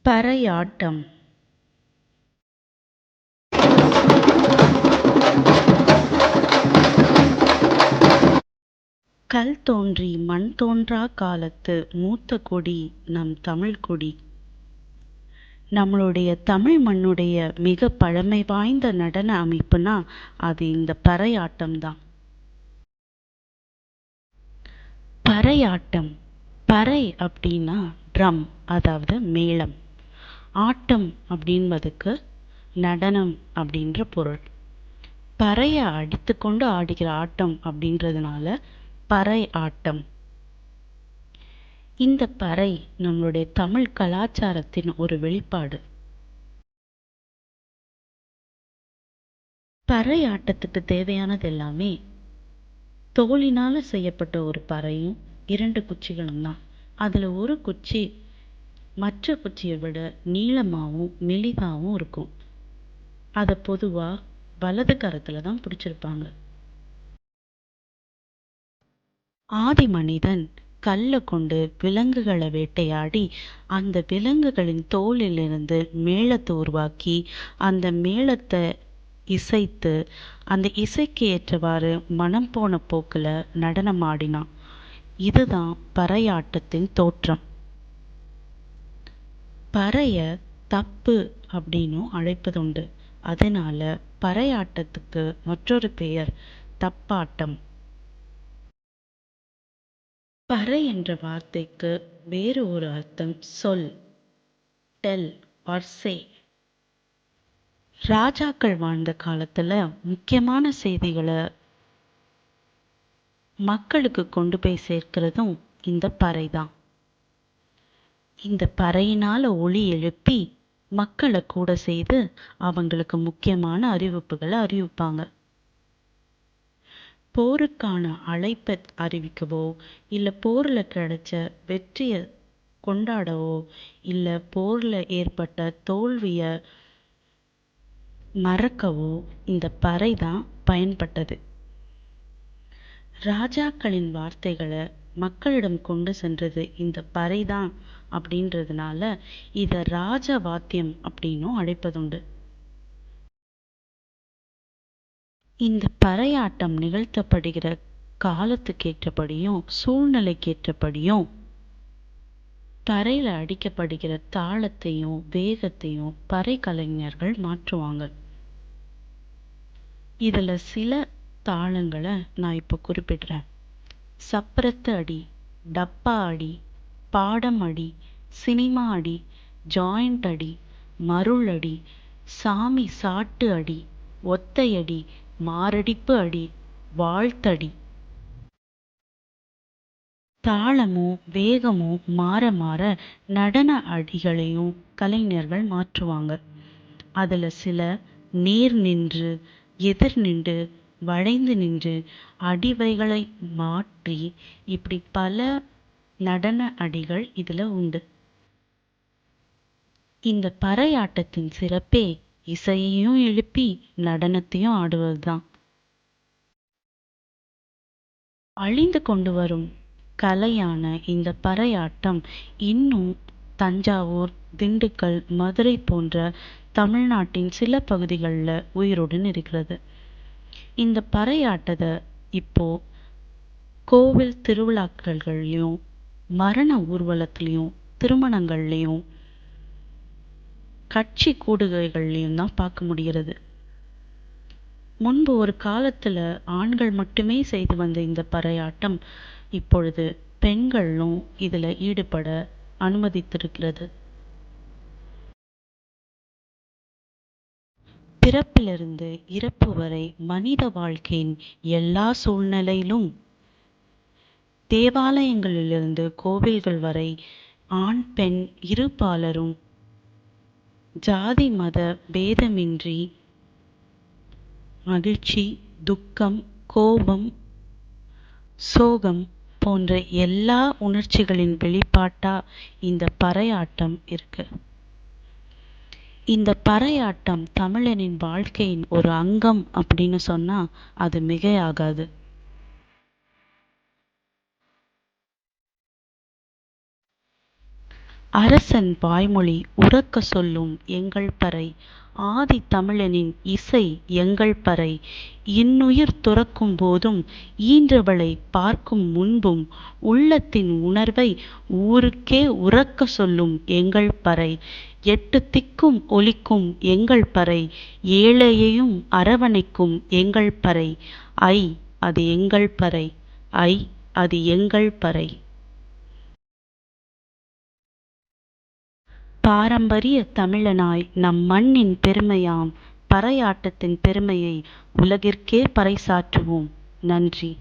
பறையாட்டம். கல் தோன்றி மண் தோன்றா காலத்து மூத்த கொடி நம் தமிழ் கொடி. நம்மளுடைய தமிழ் மண்ணுடைய மிக பழமை வாய்ந்த நடன அமைப்புனா அது இந்த பறையாட்டம்தான். பறையாட்டம், பறை அப்படின்னா ட்ரம், அதாவது மேளம். ஆட்டம் அப்படின்பதுக்கு நடனம் அப்படின்ற பொருள். பறையை அடித்துக்கொண்டு ஆடுகிற ஆட்டம் அப்படின்றதுனால பறை ஆட்டம். இந்த பறை நம்மளுடைய தமிழ் கலாச்சாரத்தின் ஒரு வெளிப்பாடு. பறை ஆட்டத்துக்கு தேவையானது எல்லாமே தோலினால செய்யப்பட்ட ஒரு பறையும் 2 குச்சிகளும் தான். அதில் ஒரு குச்சி மற்ற குச்சியை விட நீளமாகவும் மெலிதாகவும் இருக்கும். அதை பொதுவாக வலது கரத்தில் தான் பிடிச்சிருப்பாங்க. ஆதி மனிதன் கல்லை கொண்டு விலங்குகளை வேட்டையாடி அந்த விலங்குகளின் தோலிலிருந்து மேளத்தை உருவாக்கி அந்த மேளத்தை இசைத்து அந்த இசைக்கு ஏற்றவாறு மனம் போன போக்கில் நடனம் ஆடினான். இதுதான் பறையாட்டத்தின் தோற்றம். பறைய தப்பு அப்படின்னும் அழைப்பதுண்டு. அதனால பறையாட்டத்துக்கு மற்றொரு பெயர் தப்பாட்டம். பறை என்ற வார்த்தைக்கு வேறு ஒரு அர்த்தம் சொல், டெல் ஆர் சே. ராஜாக்கள் வாழ்ந்த காலத்துல முக்கியமான செய்திகளை மக்களுக்கு கொண்டு போய் சேர்க்கிறதும் இந்த பறை தான். இந்த பறையினால ஒலி எழுப்பி மக்களை கூட செய்து அவங்களுக்கு முக்கியமான அறிவிப்புகளை அறிவிப்பாங்க. போருக்கான அழைப்பை அறிவிக்கவோ, இல்லை போரில் கிடைச்ச வெற்றியை கொண்டாடவோ, இல்லை போரில் ஏற்பட்ட தோல்வியை மறக்கவோ இந்த பறை தான் பயன்பட்டது. ராஜாக்களின் வார்த்தைகளை மக்களிடம் கொண்டு சென்றது இந்த பறை தான் அப்படின்றதுனால இதை ராஜ வாத்தியம் அப்படின்னும் அழைப்பதுண்டு. இந்த பறையாட்டம் நிகழ்த்தப்படுகிற காலத்துக்கேற்றபடியும் சூழ்நிலைக்கேற்றபடியும் பறையில் அடிக்கப்படுகிற தாளத்தையும் வேகத்தையும் பறை கலைஞர்கள் மாற்றுவாங்க. இதில் சில தாளங்களை நான் இப்போ குறிப்பிடுறேன். சப்பரத்து அடி, டப்பா அடி, பாடம் அடி, சினிமா அடி, ஜாயிண்ட் அடி, மருள் அடி, சாமி சாட்டு அடி, ஒத்தையடி, மாரடிப்பு அடி, வாழ்த்தடி. தாளமும் வேகமும் மாற மாற நடன அடிகளையும் கலைஞர்கள் மாற்றுவாங்க. அதில் சில நேர் நின்று, எதிர் நின்று, வளைந்து நின்று, அடிவைகளை மாற்றி இப்படி பல நடன அடிகள் இதில் உண்டு. இந்த பறையாட்டத்தின் சிறப்பே இசையையும் எழுப்பி நடனத்தையும் ஆடுவது தான். அழிந்து கொண்டு வரும் கலையான இந்த பறையாட்டம் இன்னும் தஞ்சாவூர், திண்டுக்கல், மதுரை போன்ற தமிழ்நாட்டின் சில பகுதிகளில் உயிருடன் இருக்கிறது. இந்த பறையாட்டத்தை இப்போ கோவில் திருவிழாக்கள்லையும், மரண ஊர்வலத்துலேயும், திருமணங்கள்லையும், கட்சி கூடுகைகள்லையும் தான் பார்க்க முடிகிறது. முன்பு ஒரு காலத்தில் ஆண்கள் மட்டுமே செய்து வந்த இந்த பறையாட்டம் இப்பொழுது பெண்களும் இதில் ஈடுபட அனுமதித்திருக்கிறது. பிறப்பிலிருந்து இறப்பு வரை மனித வாழ்க்கையின் எல்லா சூழ்நிலையிலும் தேவாலயங்களிலிருந்து கோவில்கள் வரை ஆண் பெண் இருபாலரும் ஜாதி மத பேதமின்றி மகிழ்ச்சி, துக்கம், கோபம், சோகம் போன்ற எல்லா உணர்ச்சிகளின் வெளிப்பாட்டா இந்த பறையாட்டம் இருக்கு. இந்த பறையாட்டம் தமிழனின் வாழ்க்கையின் ஒரு அங்கம் அப்படின்னு சொன்னா அது மிகையாகாது. அரசன் வாய்மொழி உரக்க சொல்லும் எங்கள் பறை, ஆதி தமிழனின் இசை எங்கள் பறை. இன்னுயிர் துறக்கும் போதும் ஈன்றவளை பார்க்கும் முன்பும் உள்ளத்தின் உணர்வை ஊருக்கே உரக்க சொல்லும் எங்கள் பறை. எட்டு திக்கும் ஒலிக்கும் எங்கள் பறை, ஏழையையும் அரவணைக்கும் எங்கள் பறை. ஐ அது எங்கள் பறை, ஐ அது எங்கள் பறை. பாரம்பரிய தமிழனாய் நம் மண்ணின் பெருமையாம் பறையாட்டத்தின் பெருமையை உலகிற்கே பறைசாற்றுவோம். நன்றி.